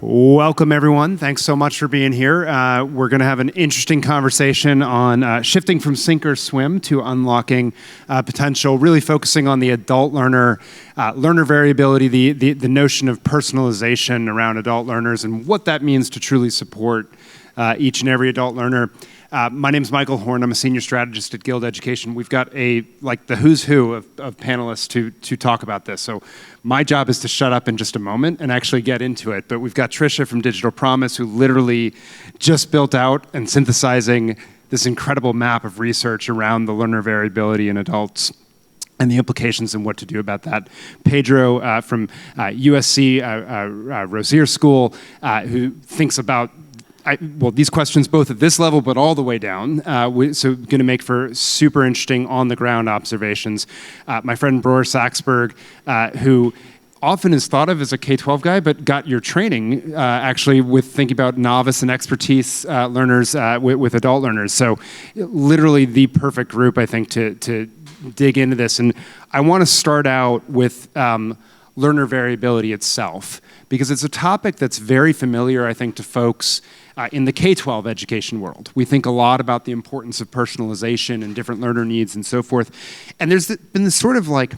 Welcome, everyone. Thanks so much for being here. We're going to have an interesting conversation on shifting from sink or swim to unlocking potential, really focusing on the adult learner, learner variability, the notion of personalization around adult learners and what that means to truly support each and every adult learner. My name is Michael Horn. I'm a senior strategist at Guild Education. We've got the who's who of panelists to talk about this. So my job is to shut up in just a moment and actually get into it. But we've got Trisha from Digital Promise, who literally just built out and synthesizing this incredible map of research around the learner variability in adults and the implications and what to do about that. Pedro from USC Rossier School, who thinks about these questions both at this level, but all the way down. So going to make for super interesting on-the-ground observations. My friend Bror Saxberg, who often is thought of as a K-12 guy, but got your training actually with thinking about novice and expertise learners with adult learners. So literally the perfect group, I think, to dig into this. And I want to start out with learner variability itself, because it's a topic that's very familiar, I think, to folks in the K-12 education world. We think a lot about the importance of personalization and different learner needs and so forth. And there's been this sort of like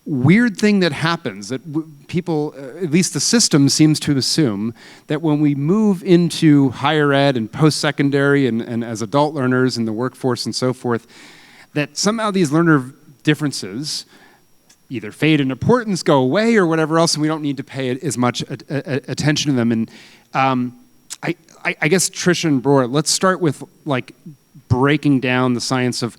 weird thing that happens that people, at least the system seems to assume that when we move into higher ed and post-secondary and as adult learners in the workforce and so forth, that somehow these learner differences either fade in importance, go away, or whatever else, and we don't need to pay as much attention to them. And I guess Trisha and Bror, let's start with like breaking down the science of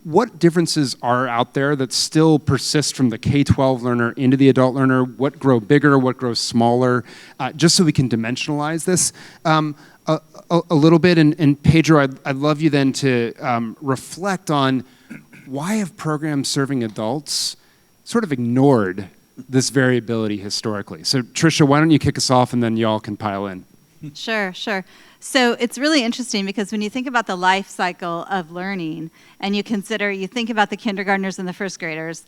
what differences are out there that still persist from the K-12 learner into the adult learner, what grow bigger, what grows smaller, just so we can dimensionalize this a little bit. And Pedro, I'd love you then to reflect on why have programs serving adults sort of ignored this variability historically? So Trisha, why don't you kick us off and then y'all can pile in. Sure. So it's really interesting because when you think about the life cycle of learning and you think about the kindergartners and the first graders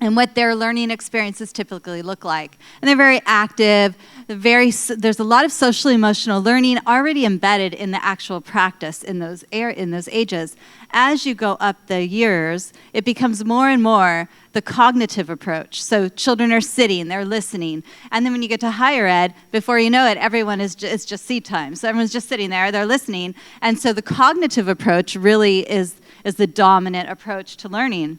and what their learning experiences typically look like. And they're very active, there's a lot of social emotional learning already embedded in the actual practice in those ages. As you go up the years, it becomes more and more the cognitive approach. So children are sitting, they're listening. And then when you get to higher ed, before you know it, everyone is just seat time. So everyone's just sitting there, they're listening. And so the cognitive approach really is the dominant approach to learning.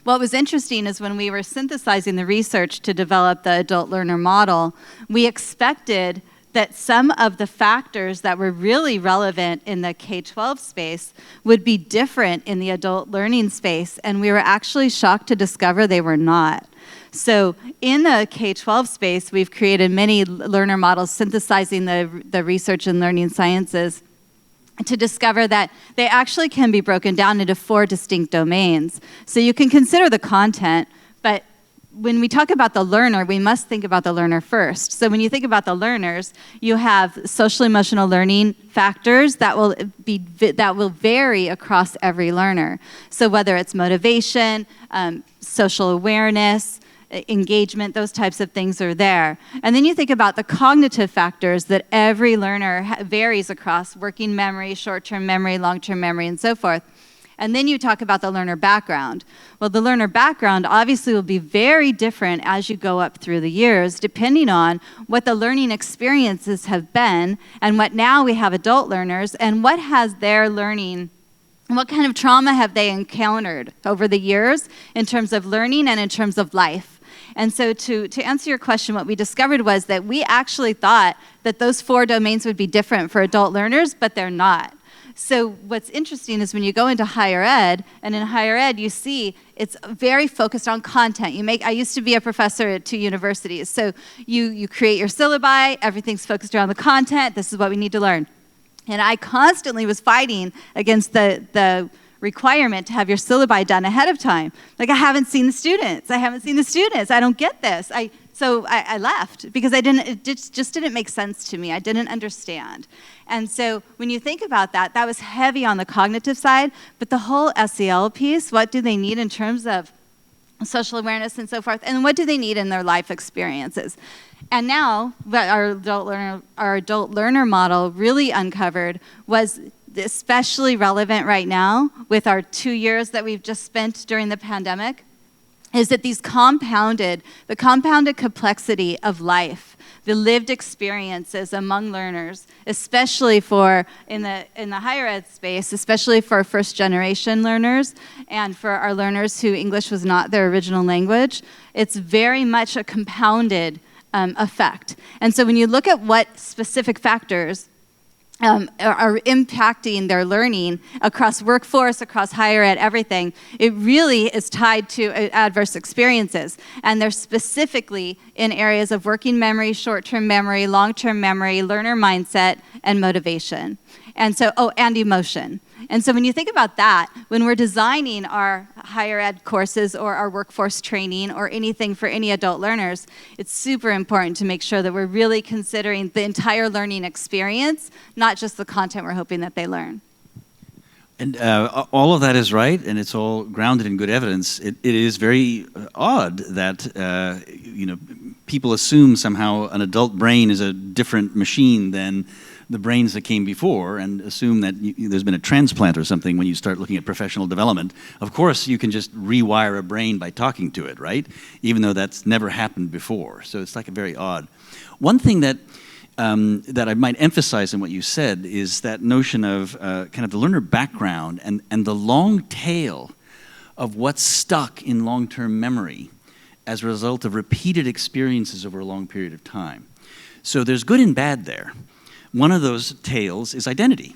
What was interesting is when we were synthesizing the research to develop the adult learner model, we expected that some of the factors that were really relevant in the K-12 space would be different in the adult learning space, and we were actually shocked to discover they were not. So in the K-12 space, we've created many learner models synthesizing the research in learning sciences to discover that they actually can be broken down into 4 distinct domains. So you can consider the content, but when we talk about the learner, we must think about the learner first. So when you think about the learners, you have social emotional learning factors that will vary across every learner. So whether it's motivation, social awareness, engagement, those types of things are there. And then you think about the cognitive factors that every learner varies across: working memory, short-term memory, long-term memory, and so forth. And then you talk about the learner background. Well, the learner background obviously will be very different as you go up through the years, depending on what the learning experiences have been and what now we have adult learners and what has their learning, what kind of trauma have they encountered over the years in terms of learning and in terms of life. And so to answer your question, what we discovered was that we actually thought that those 4 domains would be different for adult learners, but they're not. So what's interesting is when you go into higher ed, and in higher ed you see it's very focused on content. I used to be a professor at 2 universities, so you create your syllabi, everything's focused around the content, this is what we need to learn. And I constantly was fighting against the requirement to have your syllabi done ahead of time. Like, I haven't seen the students, I don't get this. So I left because it just didn't make sense to me. I didn't understand. And so when you think about that, that was heavy on the cognitive side, but the whole SEL piece, what do they need in terms of social awareness and so forth, and what do they need in their life experiences? And now what our adult learner model really uncovered was especially relevant right now with our 2 years that we've just spent during the pandemic, is that the compounded complexity of life, the lived experiences among learners, especially in the higher ed space, especially for first generation learners and for our learners who English was not their original language, it's very much a compounded effect. And so when you look at what specific factors are impacting their learning across workforce, across higher ed, everything, it really is tied to adverse experiences. And they're specifically in areas of working memory, short-term memory, long-term memory, learner mindset, and motivation. And so, and emotion. And so when you think about that, when we're designing our higher ed courses or our workforce training or anything for any adult learners, it's super important to make sure that we're really considering the entire learning experience, not just the content we're hoping that they learn. And all of that is right, and it's all grounded in good evidence. It is very odd that people assume somehow an adult brain is a different machine than the brains that came before, and assume that there's been a transplant or something when you start looking at professional development. Of course, you can just rewire a brain by talking to it, right? Even though that's never happened before. So it's like a very odd. One thing that I might emphasize in what you said is that notion of kind of the learner background and the long tail of what's stuck in long-term memory as a result of repeated experiences over a long period of time. So there's good and bad there. One of those tails is identity.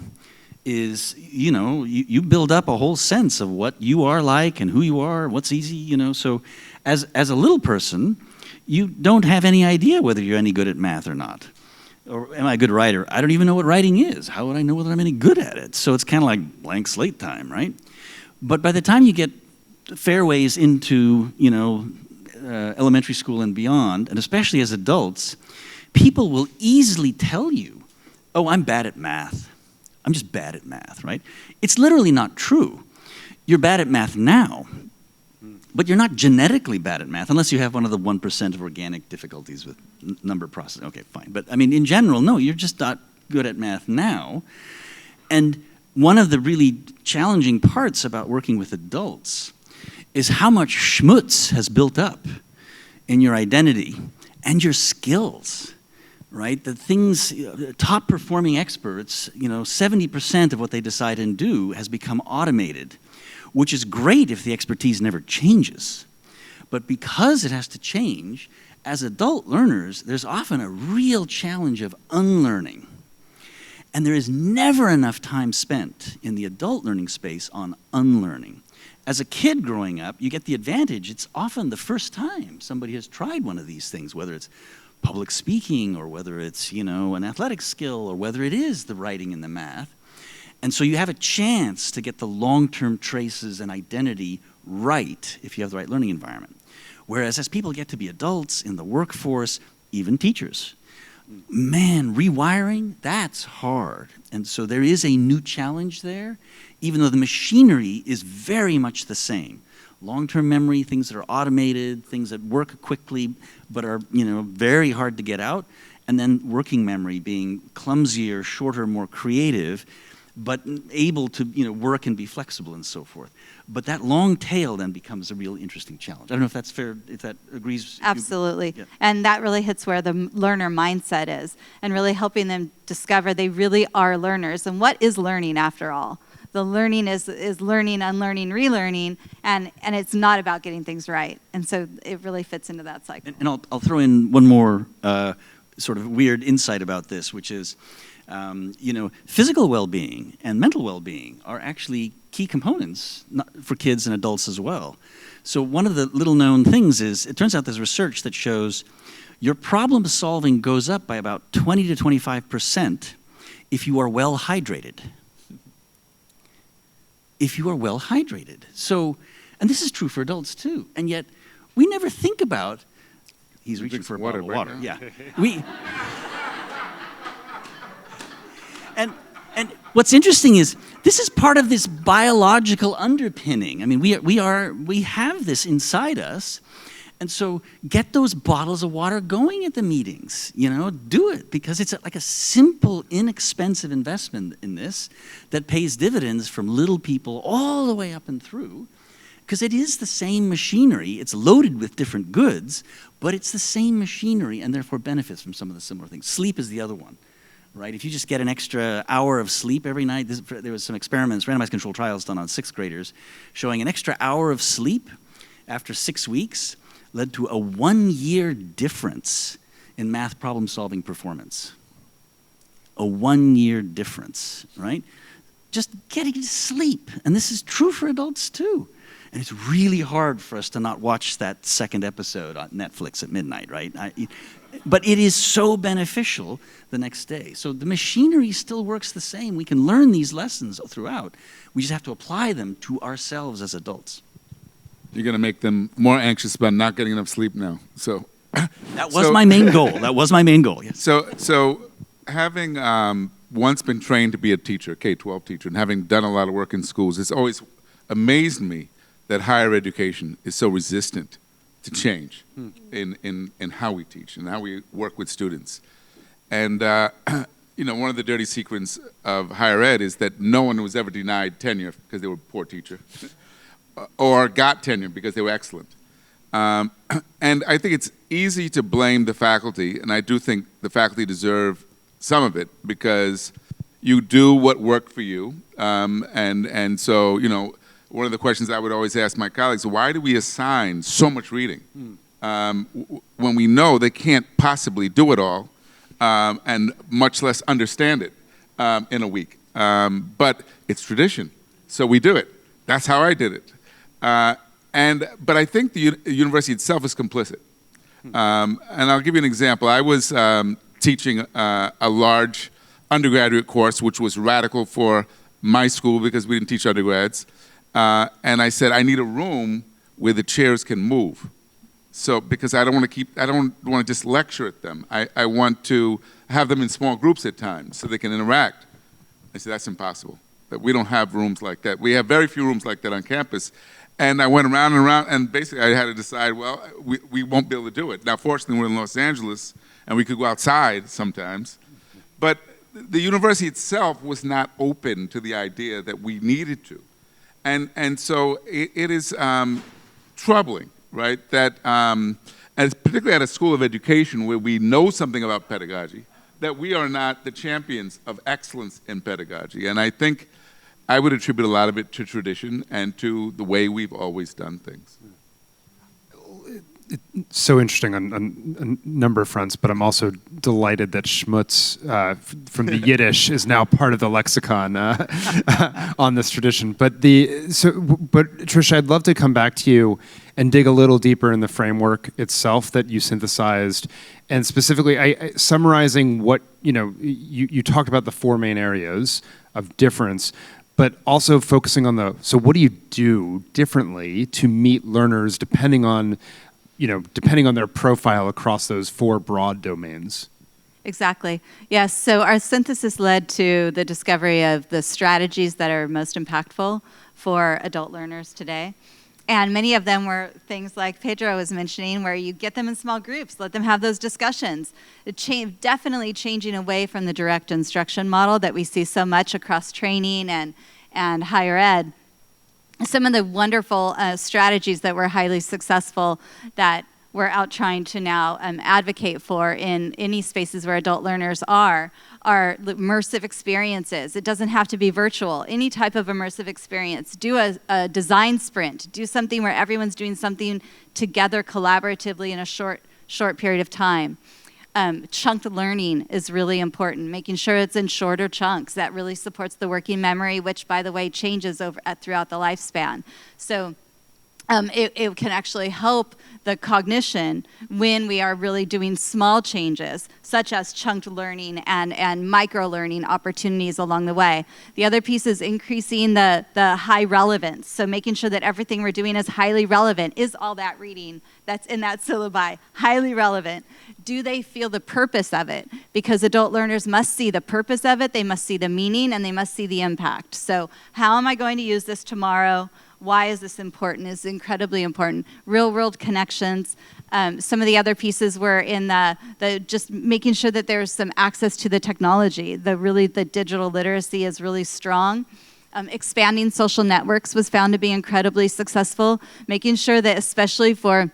You build up a whole sense of what you are like and who you are, what's easy, So as a little person, you don't have any idea whether you're any good at math or not. Or am I a good writer? I don't even know what writing is. How would I know whether I'm any good at it? So it's kind of like blank slate time, right? But by the time you get fairways into, elementary school and beyond, and especially as adults, people will easily tell you, oh, I'm bad at math. I'm just bad at math, right? It's literally not true. You're bad at math now, but you're not genetically bad at math unless you have one of the 1% of organic difficulties with number processing. Okay, fine. But I mean, in general, no, you're just not good at math now. And one of the really challenging parts about working with adults is how much schmutz has built up in your identity and your skills. Right? The things, top performing experts, 70% of what they decide and do has become automated, which is great if the expertise never changes. But because it has to change, as adult learners, there's often a real challenge of unlearning. And there is never enough time spent in the adult learning space on unlearning. As a kid growing up, you get the advantage. It's often the first time somebody has tried one of these things, whether it's public speaking, or whether it's, an athletic skill, or whether it is the writing and the math. And so you have a chance to get the long-term traces and identity right if you have the right learning environment. Whereas as people get to be adults in the workforce, even teachers, man, rewiring, that's hard. And so there is a new challenge there, even though the machinery is very much the same. Long-term memory, things that are automated, things that work quickly but are, very hard to get out, and then working memory being clumsier, shorter, more creative, but able to, work and be flexible and so forth. But that long tail then becomes a real interesting challenge. I don't know if that's fair, if that agrees. Absolutely. Yeah. And that really hits where the learner mindset is, and really helping them discover they really are learners. And what is learning after all? The learning is learning, unlearning, relearning, and it's not about getting things right. And so it really fits into that cycle. And I'll throw in one more sort of weird insight about this, which is, physical well-being and mental well-being are actually key components for kids and adults as well. So one of the little-known things is, it turns out there's research that shows your problem solving goes up by about 20 to 25% if you are well hydrated. If you are well hydrated. So, and this is true for adults too, and yet we never think about He's You reaching drink for a some bottle of water, water. right? Yeah. And what's interesting is this is part of this biological underpinning. I mean, we have this inside us. And so get those bottles of water going at the meetings, do it, because it's like a simple, inexpensive investment in this that pays dividends from little people all the way up and through, because it is the same machinery. It's loaded with different goods, but it's the same machinery and therefore benefits from some of the similar things. Sleep is the other one, right? If you just get an extra hour of sleep every night, there was some experiments, randomized controlled trials done on 6th graders, showing an extra hour of sleep after 6 weeks led to a 1-year difference in math problem-solving performance. A 1-year difference, right? Just getting to sleep. And this is true for adults too. And it's really hard for us to not watch that second episode on Netflix at midnight, right? But it is so beneficial the next day. So the machinery still works the same. We can learn these lessons throughout. We just have to apply them to ourselves as adults. You're going to make them more anxious about not getting enough sleep now. So that was my main goal. That was my main goal. Yes. So having once been trained to be a teacher, K-12 teacher, and having done a lot of work in schools, it's always amazed me that higher education is so resistant to change in how we teach and how we work with students. And one of the dirty secrets of higher ed is that no one was ever denied tenure because they were a poor teacher. Or got tenure because they were excellent. And I think it's easy to blame the faculty, and I do think the faculty deserve some of it because you do what worked for you. And so, one of the questions I would always ask my colleagues, why do we assign so much reading when we know they can't possibly do it all and much less understand it in a week? But it's tradition, so we do it. That's how I did it. But I think the university itself is complicit. And I'll give you an example. I was teaching a large undergraduate course, which was radical for my school because we didn't teach undergrads. And I said, I need a room where the chairs can move. So, because I don't want to just lecture at them. I want to have them in small groups at times so they can interact. I said, that's impossible. That we don't have rooms like that. We have very few rooms like that on campus. And I went around and around, and basically I had to decide, well, we won't be able to do it. Now, fortunately, we're in Los Angeles, and we could go outside sometimes. But the university itself was not open to the idea that we needed to. And so it is troubling, right, that as particularly at a school of education where we know something about pedagogy, that we are not the champions of excellence in pedagogy. And I think I would attribute a lot of it to tradition and to the way we've always done things. It's so interesting on a number of fronts, but I'm also delighted that schmutz from the Yiddish is now part of the lexicon on this tradition. But Trisha, I'd love to come back to you and dig a little deeper in the framework itself that you synthesized, and specifically summarizing what you talked about the 4 main areas of difference. But also focusing on what do you do differently to meet learners depending on their profile across those 4 broad domains? Exactly. Yes. So our synthesis led to the discovery of the strategies that are most impactful for adult learners today. And many of them were things like Pedro was mentioning, where you get them in small groups, let them have those discussions. Definitely changing away from the direct instruction model that we see so much across training and higher ed. Some of the wonderful strategies that were highly successful that we're out trying to now advocate for in any spaces where adult learners are immersive experiences. It doesn't have to be virtual. Any type of immersive experience. Do a design sprint. Do something where everyone's doing something together collaboratively in a short period of time. Chunked learning is really important, making sure it's in shorter chunks. That really supports the working memory, which, by the way, changes throughout the lifespan. So it can actually help the cognition when we are really doing small changes, such as chunked learning and micro-learning opportunities along the way. The other piece is increasing the high relevance, so making sure that everything we're doing is highly relevant. Is all that reading that's in that syllabi highly relevant? Do they feel the purpose of it? Because adult learners must see the purpose of it, they must see the meaning, and they must see the impact. So how am I going to use this tomorrow? Why is this important? Is incredibly important. Real world connections. Some of the other pieces were in the just making sure that there's some access to the technology. The digital literacy is really strong. Expanding social networks was found to be incredibly successful. Making sure that, especially for,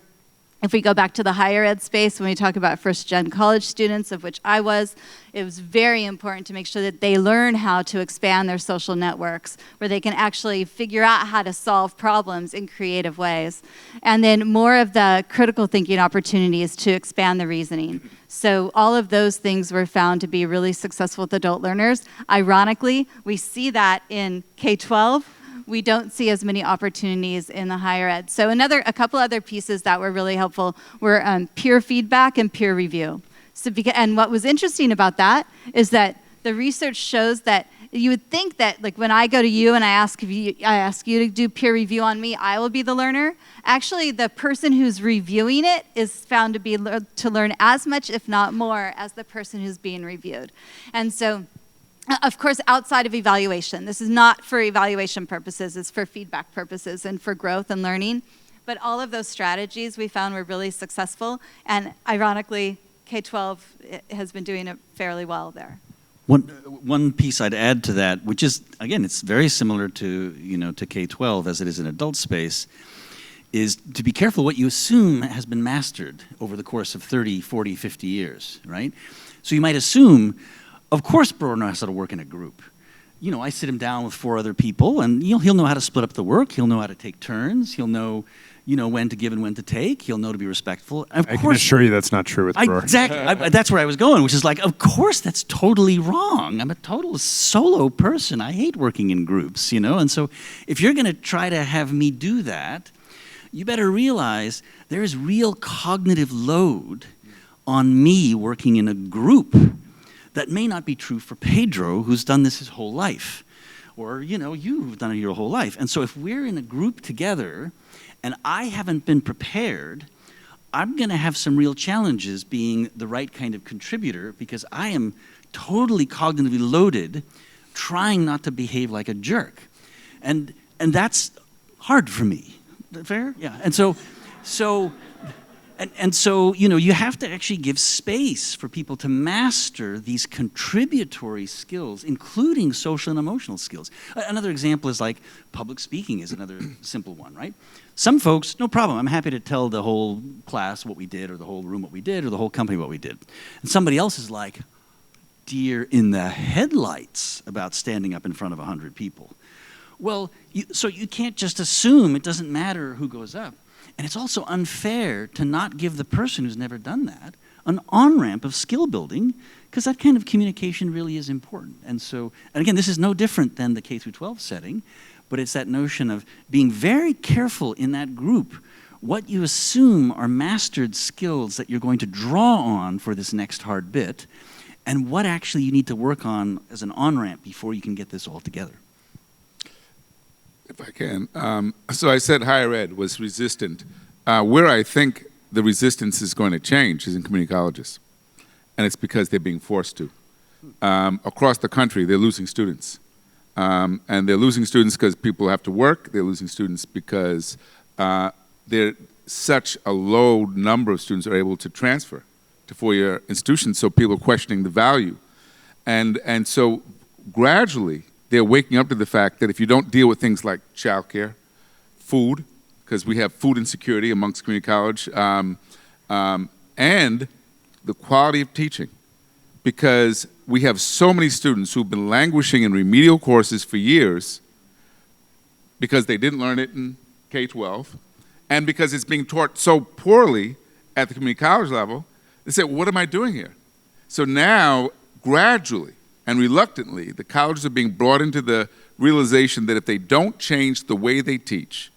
if we go back to the higher ed space, when we talk about first-gen college students, of which I was, it was very important to make sure that they learn how to expand their social networks, where they can actually figure out how to solve problems in creative ways. And then more of the critical thinking opportunities to expand the reasoning. So all of those things were found to be really successful with adult learners. Ironically, we see that in K-12. We don't see as many opportunities in the higher ed. So a couple other pieces that were really helpful were peer feedback and peer review. So and what was interesting about that is that the research shows that you would think that, like, when I go to you and I ask you to do peer review on me, I will be the learner. Actually, the person who's reviewing it is found to learn as much, if not more, as the person who's being reviewed. And so, of course, outside of evaluation. This is not for evaluation purposes, it's for feedback purposes and for growth and learning. But all of those strategies we found were really successful, and ironically, K-12 has been doing it fairly well there. One piece I'd add to that, which is, again, it's very similar to K-12 as it is in adult space, is to be careful what you assume has been mastered over the course of 30, 40, 50 years, right? So you might assume, of course Bror knows how to work in a group. I sit him down with 4 other people, and he'll know how to split up the work. He'll know how to take turns. He'll know, when to give and when to take. He'll know to be respectful. I can assure you that's not true with Bror. Exactly. That's where I was going, which is like, of course that's totally wrong. I'm a total solo person. I hate working in groups, And so if you're going to try to have me do that, you better realize there is real cognitive load on me working in a group. That may not be true for Pedro, who's done this his whole life, or you've done it your whole life. And so if we're in a group together and I haven't been prepared, I'm going to have some real challenges being the right kind of contributor, because I am totally cognitively loaded trying not to behave like a jerk. And that's hard for me. Fair? Yeah. And so you have to actually give space for people to master these contributory skills, including social and emotional skills. Another example is like public speaking is another simple one, right? Some folks, no problem, I'm happy to tell the whole class what we did, or the whole room what we did, or the whole company what we did. And somebody else is like, deer in the headlights about standing up in front of 100 people. Well, so you can't just assume it doesn't matter who goes up. And it's also unfair to not give the person who's never done that an on-ramp of skill building, because that kind of communication really is important. And again, this is no different than the K-12 setting, but it's that notion of being very careful in that group what you assume are mastered skills that you're going to draw on for this next hard bit, and what actually you need to work on as an on-ramp before you can get this all together. If I can. So I said higher ed was resistant. Where I think the resistance is going to change is in community colleges. And it's because they're being forced to. Across the country, they're losing students. And they're losing students because people have to work. They're losing students because such a low number of students are able to transfer to four-year institutions, so people are questioning the value. And so gradually, they're waking up to the fact that if you don't deal with things like childcare, food, because we have food insecurity amongst community college, and the quality of teaching, because we have so many students who've been languishing in remedial courses for years because they didn't learn it in K-12, and because it's being taught so poorly at the community college level, they say, what am I doing here? So now, gradually and reluctantly, the colleges are being brought into the realization that if they don't change the way they teach,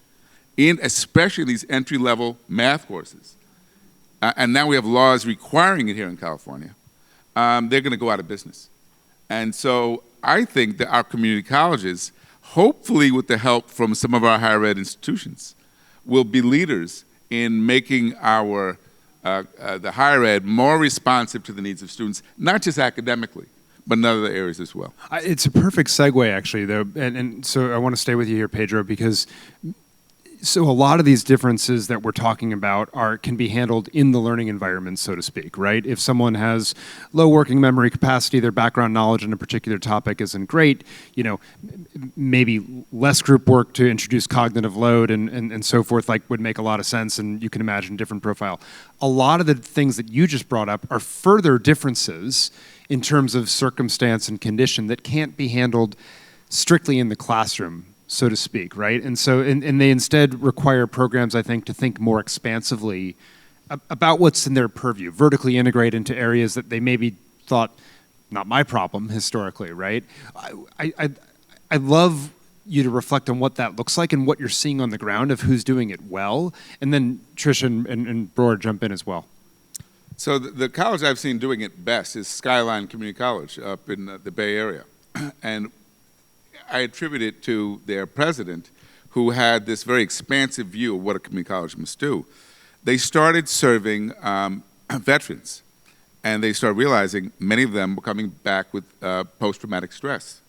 especially these entry-level math courses, and now we have laws requiring it here in California, they're going to go out of business. And so I think that our community colleges, hopefully with the help from some of our higher ed institutions, will be leaders in making our the higher ed more responsive to the needs of students, not just academically, but in other areas as well. It's a perfect segue, actually, though, and so I want to stay with you here, Pedro, because so a lot of these differences that we're talking about can be handled in the learning environment, so to speak, right? If someone has low working memory capacity, their background knowledge in a particular topic isn't great, maybe less group work to introduce cognitive load and so forth, would make a lot of sense, and you can imagine a different profile. A lot of the things that you just brought up are further differences in terms of circumstance and condition that can't be handled strictly in the classroom, so to speak, right? And so, and they instead require programs, I think, to think more expansively about what's in their purview, vertically integrate into areas that they maybe thought, not my problem historically, right? I'd love you to reflect on what that looks like and what you're seeing on the ground of who's doing it well. And then Trisha and Bror jump in as well. So the college I've seen doing it best is Skyline Community College up in the Bay Area. And I attribute it to their president, who had this very expansive view of what a community college must do. They started serving veterans, and they started realizing many of them were coming back with post-traumatic stress.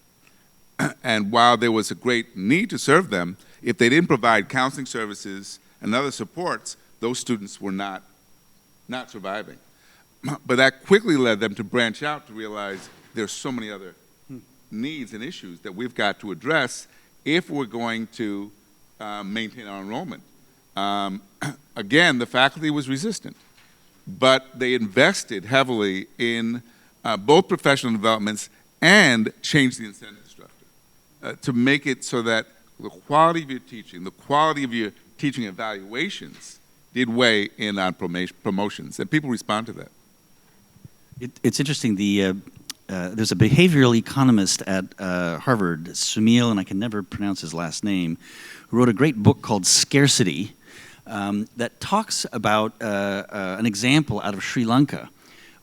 And while there was a great need to serve them, if they didn't provide counseling services and other supports, those students were not surviving. But that quickly led them to branch out to realize there's so many other needs and issues that we've got to address if we're going to maintain our enrollment. Again, the faculty was resistant, but they invested heavily in both professional developments and changed the incentive structure to make it so that the quality of your teaching, the quality of your teaching evaluations did weigh in on promotions, and people respond to that. It's interesting, there's a behavioral economist at Harvard, Sumil, and I can never pronounce his last name, who wrote a great book called Scarcity that talks about an example out of Sri Lanka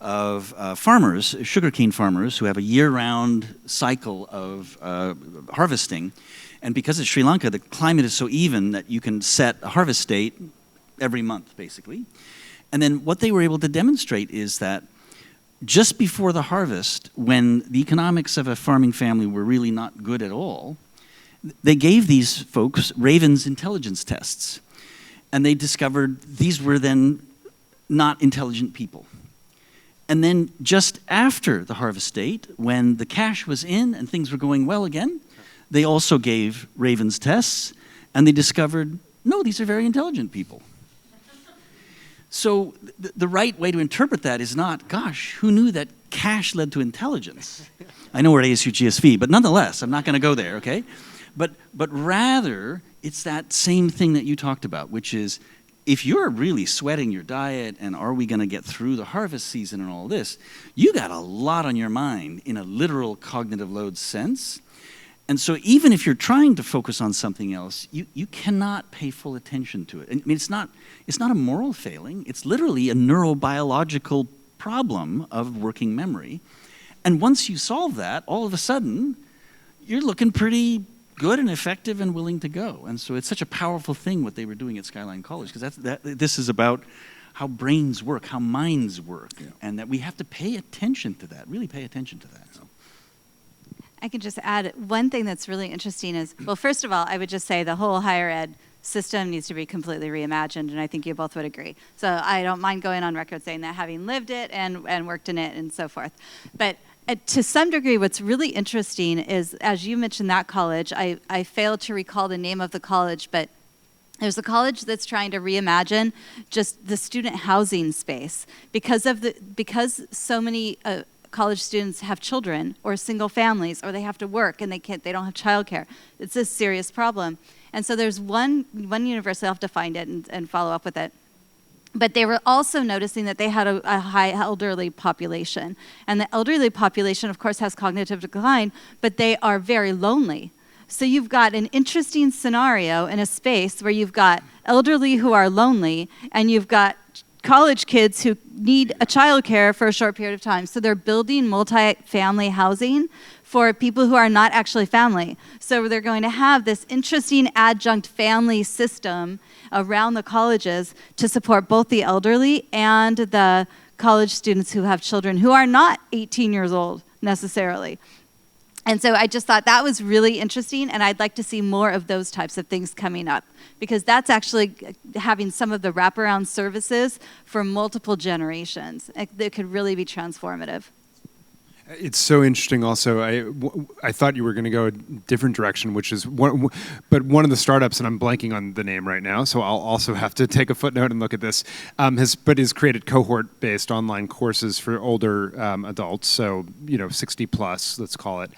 of farmers, sugarcane farmers, who have a year-round cycle of harvesting. And because it's Sri Lanka, the climate is so even that you can set a harvest date every month, basically. And then what they were able to demonstrate is that just before the harvest, when the economics of a farming family were really not good at all, they gave these folks Raven's intelligence tests. And they discovered these were then not intelligent people. And then just after the harvest date, when the cash was in and things were going well again, they also gave Raven's tests, and they discovered, no, these are very intelligent people. So the right way to interpret that is not, gosh, who knew that cash led to intelligence? I know we're at ASU+GSV, but nonetheless, I'm not going to go there, okay? But rather, it's that same thing that you talked about, which is, if you're really sweating your diet and are we going to get through the harvest season and all this, you got a lot on your mind in a literal cognitive load sense. And so even if you're trying to focus on something else, you cannot pay full attention to it. I mean, it's not a moral failing. It's literally a neurobiological problem of working memory. And once you solve that, all of a sudden, you're looking pretty good and effective and willing to go. And so it's such a powerful thing what they were doing at Skyline College, because this is about how brains work, how minds work, and that we have to pay attention to that, really pay attention to that. So. I can just add one thing that's really interesting is, well, first of all, I would just say the whole higher ed system needs to be completely reimagined, and I think you both would agree. So I don't mind going on record saying that, having lived it and worked in it and so forth. But to some degree, what's really interesting is, as you mentioned that college, I failed to recall the name of the college, but there's a college that's trying to reimagine just the student housing space because so many college students have children or single families, or they have to work and they don't have childcare. It's a serious problem. And so there's one university, I'll have to find it and follow up with it. But they were also noticing that they had a high elderly population. And the elderly population, of course, has cognitive decline, but they are very lonely So you've got an interesting scenario in a space where you've got elderly who are lonely, and you've got college kids who need a childcare for a short period of time. So they're building multi-family housing for people who are not actually family. So they're going to have this interesting adjunct family system around the colleges to support both the elderly and the college students who have children who are not 18 years old necessarily. And so I just thought that was really interesting, and I'd like to see more of those types of things coming up, because that's actually having some of the wraparound services for multiple generations. It could really be transformative. It's so interesting also. I thought you were going to go a different direction, which is but one of the startups, and I'm blanking on the name right now, so I'll also have to take a footnote and look at this, has created cohort-based online courses for older adults, so 60 plus, let's call it.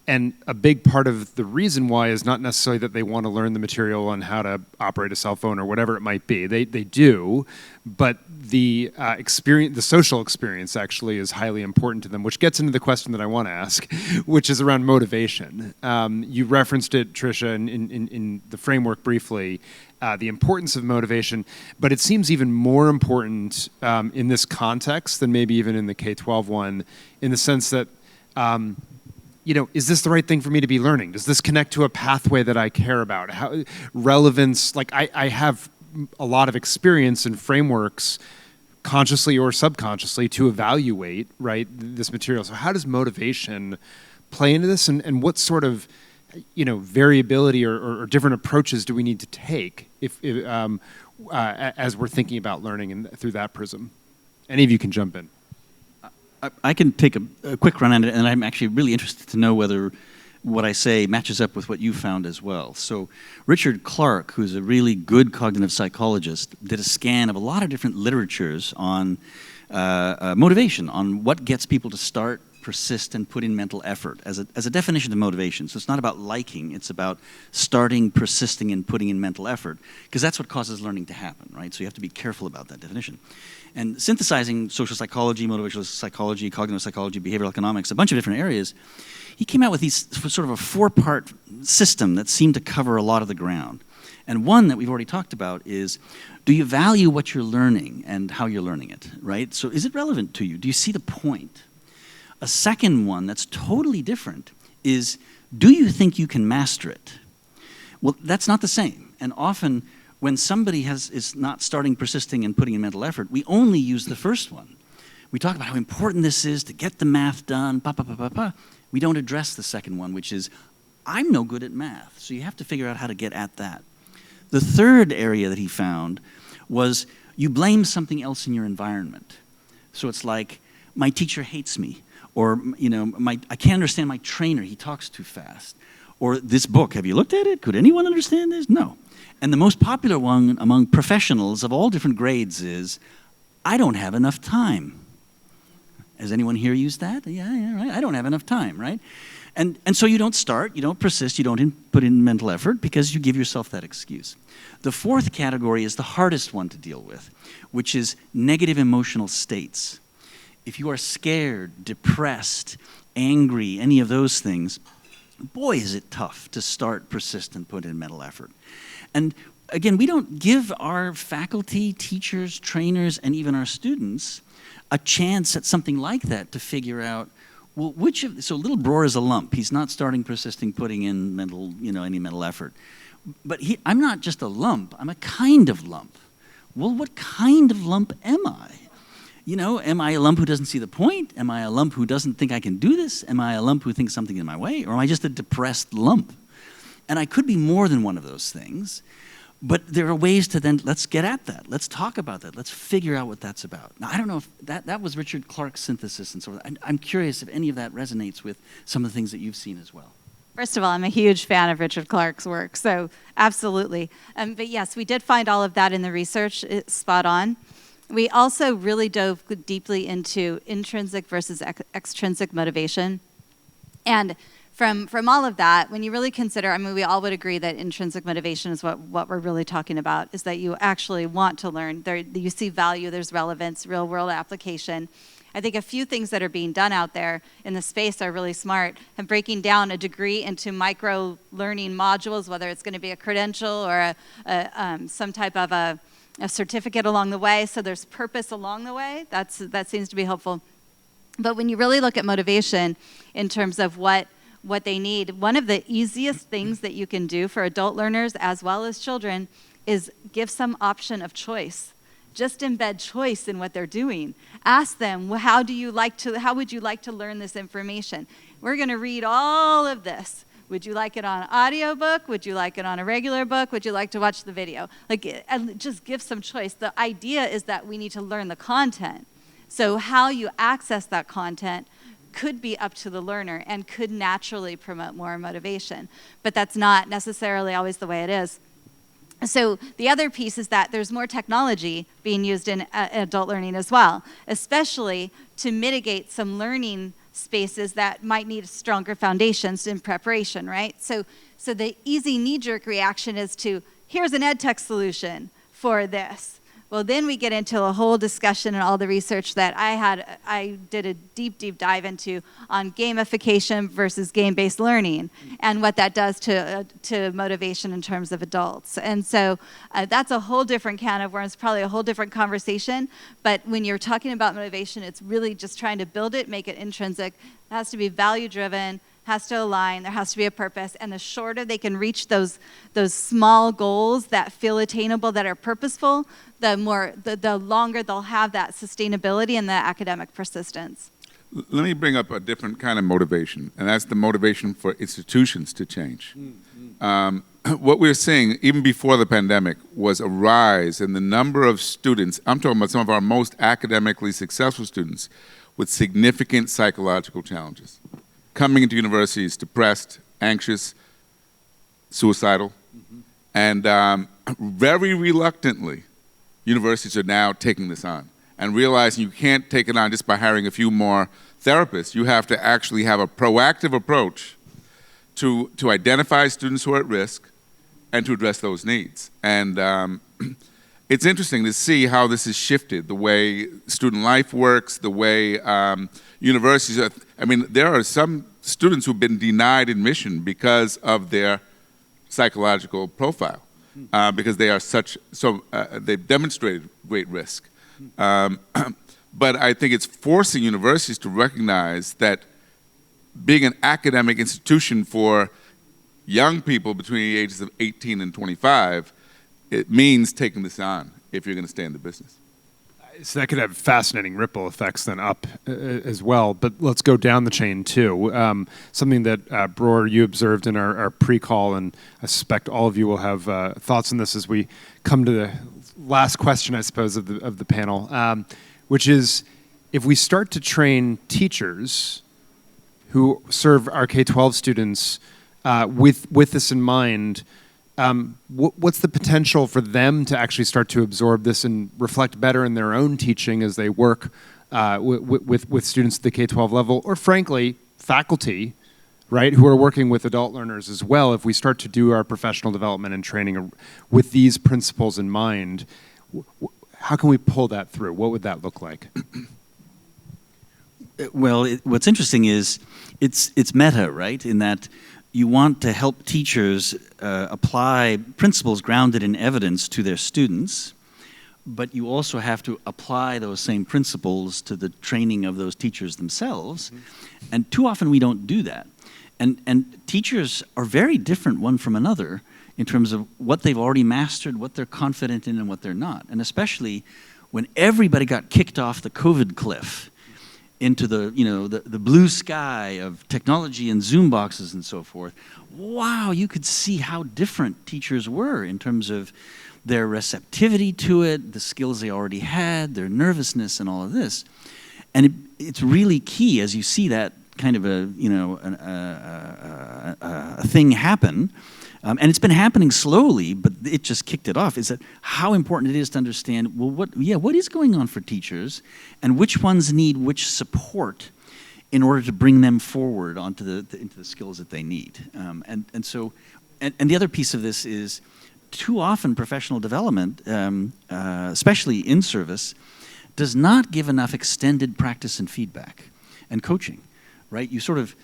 And a big part of the reason why is not necessarily that they want to learn the material on how to operate a cell phone or whatever it might be. They do, but the experience, the social experience actually is highly important to them, which gets into the question that I want to ask, which is around motivation. You referenced it, Trisha, in the framework briefly, the importance of motivation, but it seems even more important in this context than maybe even in the K-12 one, in the sense that is this the right thing for me to be learning? Does this connect to a pathway that I care about? How relevance, like I have a lot of experience in frameworks, consciously or subconsciously, to evaluate, right, this material. So how does motivation play into this, and what sort of, variability or different approaches do we need to take as we're thinking about learning and through that prism? Any of you can jump in. I can take a quick run at it, and I'm actually really interested to know whether what I say matches up with what you found as well. So Richard Clark, who's a really good cognitive psychologist, did a scan of a lot of different literatures on motivation, on what gets people to start, persist, and put in mental effort as a definition of motivation. So it's not about liking, it's about starting, persisting, and putting in mental effort, because that's what causes learning to happen, right? So you have to be careful about that definition. And synthesizing social psychology, motivational psychology, cognitive psychology, behavioral economics, a bunch of different areas, he came out with these sort of a four-part system that seemed to cover a lot of the ground. And one that we've already talked about is, do you value what you're learning and how you're learning it, right? So is it relevant to you? Do you see the point? A second one that's totally different is, do you think you can master it? Well, that's not the same. And often, when somebody is not starting, persisting, and putting in mental effort, we only use the first one. We talk about how important this is to get the math done, We don't address the second one, which is, I'm no good at math, so you have to figure out how to get at that. The third area that he found was, you blame something else in your environment. So it's like, my teacher hates me, or I can't understand my trainer, he talks too fast. Or this book, have you looked at it? Could anyone understand this? No. And the most popular one among professionals of all different grades is, I don't have enough time. Has anyone here used that? Yeah, right. I don't have enough time, right? And so you don't start, you don't persist, you don't put in mental effort because you give yourself that excuse. The fourth category is the hardest one to deal with, which is negative emotional states. If you are scared, depressed, angry, any of those things, boy, is it tough to start, persist, and put in mental effort. And again, we don't give our faculty, teachers, trainers, and even our students a chance at something like that to figure out, well, so little Bror is a lump. He's not starting, persisting, putting in any mental effort. But I'm not just a lump, I'm a kind of lump. Well, what kind of lump am I? Am I a lump who doesn't see the point? Am I a lump who doesn't think I can do this? Am I a lump who thinks something's in my way? Or am I just a depressed lump? And I could be more than one of those things, but there are ways to then, let's get at that. Let's talk about that. Let's figure out what that's about. Now, I don't know if that was Richard Clark's synthesis and so on. I'm curious if any of that resonates with some of the things that you've seen as well. First of all, I'm a huge fan of Richard Clark's work, so absolutely. But yes, we did find all of that in the research. It's spot on. We also really dove deeply into intrinsic versus extrinsic motivation. And from all of that, when you really consider, we all would agree that intrinsic motivation is what we're really talking about, is that you actually want to learn. You see value, there's relevance, real world application. I think a few things that are being done out there in the space are really smart, and breaking down a degree into micro learning modules, whether it's going to be a credential or some type of a certificate along the way, so there's purpose along the way. That seems to be helpful. But when you really look at motivation in terms of what they need, one of the easiest things that you can do for adult learners as well as children is give some option of choice. Just embed choice in what they're doing. Ask them, well, how would you like to learn this information? We're going to read all of this. Would you like it on audiobook? Would you like it on a regular book? Would you like to watch the video? Just give some choice. The idea is that we need to learn the content. So how you access that content could be up to the learner and could naturally promote more motivation. But that's not necessarily always the way it is. So the other piece is that there's more technology being used in adult learning as well, especially to mitigate some learning spaces that might need stronger foundations in preparation, right? So the easy knee-jerk reaction is to, here's an ed tech solution for this. Well, then we get into a whole discussion and all the research that I did a deep dive into on gamification versus game-based learning and what that does to motivation in terms of adults. And so that's a whole different can of worms, probably a whole different conversation. But when you're talking about motivation, it's really just trying to build it, make it intrinsic. It has to be value-driven, has to align, there has to be a purpose, and the shorter they can reach those small goals that feel attainable, that are purposeful, the longer they'll have that sustainability and the academic persistence. Let me bring up a different kind of motivation, and that's the motivation for institutions to change. What we're seeing, even before the pandemic, was a rise in the number of students, I'm talking about some of our most academically successful students, with significant psychological challenges. Coming into universities depressed, anxious, suicidal, and very reluctantly, universities are now taking this on and realizing you can't take it on just by hiring a few more therapists. You have to actually have a proactive approach to identify students who are at risk and to address those needs. And it's interesting to see how this has shifted, the way student life works, the way universities are. I mean, there are some students who've been denied admission because of their psychological profile, because they are they've demonstrated great risk. But I think it's forcing universities to recognize that being an academic institution for young people between the ages of 18 and 25, it means taking this on if you're going to stay in the business. So that could have fascinating ripple effects then up as well. But let's go down the chain too. Something that Bror, you observed in our pre-call, and I suspect all of you will have thoughts on this as we come to the last question, I suppose, of the panel, which is, if we start to train teachers who serve our K-12 students with this in mind, what's the potential for them to actually start to absorb this and reflect better in their own teaching as they work with students at the K-12 level, or frankly, faculty, right, who are working with adult learners as well? If we start to do our professional development and training with these principles in mind, how can we pull that through? What would that look like? Well, what's interesting is it's meta, right, in that you want to help teachers apply principles grounded in evidence to their students, but you also have to apply those same principles to the training of those teachers themselves. And too often we don't do that. And teachers are very different one from another in terms of what they've already mastered, what they're confident in, and what they're not. And especially when everybody got kicked off the COVID cliff into the blue sky of technology and Zoom boxes and so forth, wow, you could see how different teachers were in terms of their receptivity to it, the skills they already had, their nervousness, and all of this. And it's really key as you see that kind of a thing happen. And it's been happening slowly, but it just kicked it off, is that how important it is to understand, well, what is going on for teachers, and which ones need which support in order to bring them forward into the skills that they need. And the other piece of this is, too often professional development, especially in service, does not give enough extended practice and feedback and coaching, right? You sort of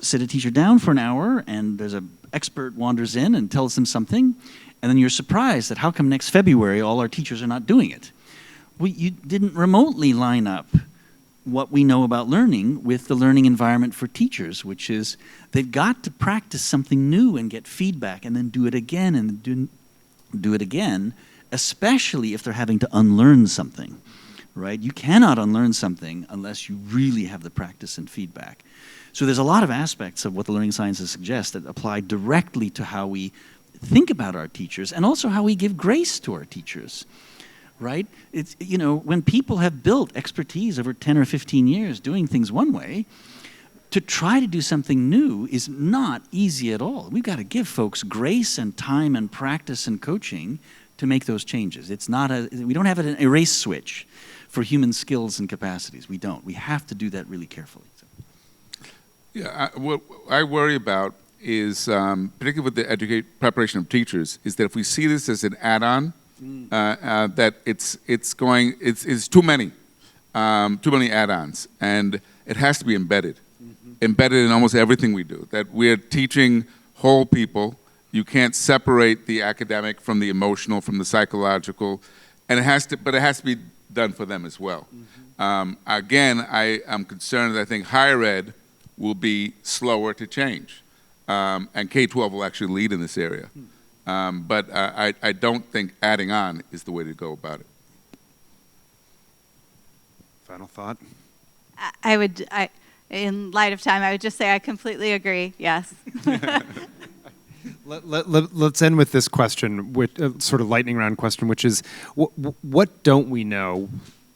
sit a teacher down for an hour and there's an expert wanders in and tells them something, and then you're surprised that how come next February all our teachers are not doing it? Well, you didn't remotely line up what we know about learning with the learning environment for teachers, which is they've got to practice something new and get feedback and then do it again and do it again, especially if they're having to unlearn something, right? You cannot unlearn something unless you really have the practice and feedback. So there's a lot of aspects of what the learning sciences suggest that apply directly to how we think about our teachers and also how we give grace to our teachers. Right? It's, you know, when people have built expertise over 10 or 15 years doing things one way, to try to do something new is not easy at all. We've got to give folks grace and time and practice and coaching to make those changes. It's not we don't have an erase switch for human skills and capacities. We don't. We have to do that really carefully. So. Yeah, what I worry about is, particularly with the preparation of teachers, is that if we see this as an add-on, that it's too many add-ons, and it has to be embedded in almost everything we do. That we're teaching whole people. You can't separate the academic from the emotional, from the psychological, and it has to be done for them as well. Again, I am concerned that I think higher ed will be slower to change, and K-12 will actually lead in this area. But I don't think adding on is the way to go about it. Final thought? In light of time, I would just say I completely agree, yes. Let's end with this question, with sort of lightning round question, which is, what don't we know?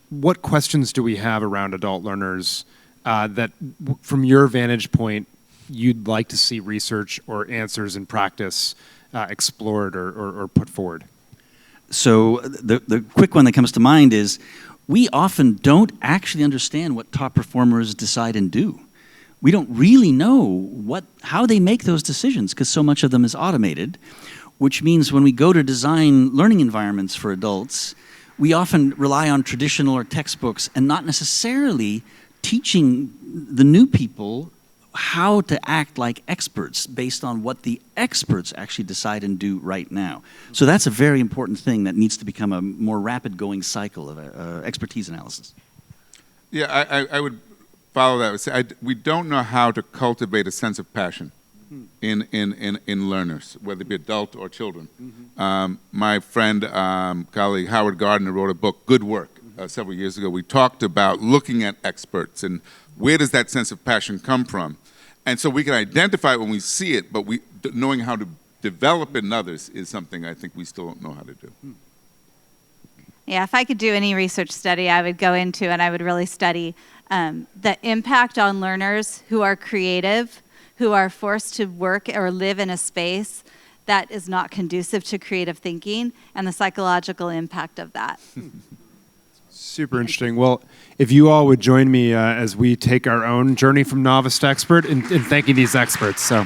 What questions do we have around adult learners that, from your vantage point, you'd like to see research or answers in practice explored or put forward? So the quick one that comes to mind is we often don't actually understand what top performers decide and do. We don't really know how they make those decisions because so much of them is automated, which means when we go to design learning environments for adults, we often rely on traditional or textbooks and not necessarily teaching the new people how to act like experts based on what the experts actually decide and do right now. So that's a very important thing that needs to become a more rapid going cycle of expertise analysis. Yeah, I would follow that. We don't know how to cultivate a sense of passion in learners, whether it be adult or children. My friend, colleague Howard Gardner wrote a book, Good Work, several years ago. We talked about looking at experts and where does that sense of passion come from? And so we can identify it when we see it, but knowing how to develop it in others is something I think we still don't know how to do. Yeah, if I could do any research study, I would go into and I would really study the impact on learners who are creative, who are forced to work or live in a space that is not conducive to creative thinking, and the psychological impact of that. Super interesting. Well, if you all would join me as we take our own journey from novice to expert in thanking these experts. So.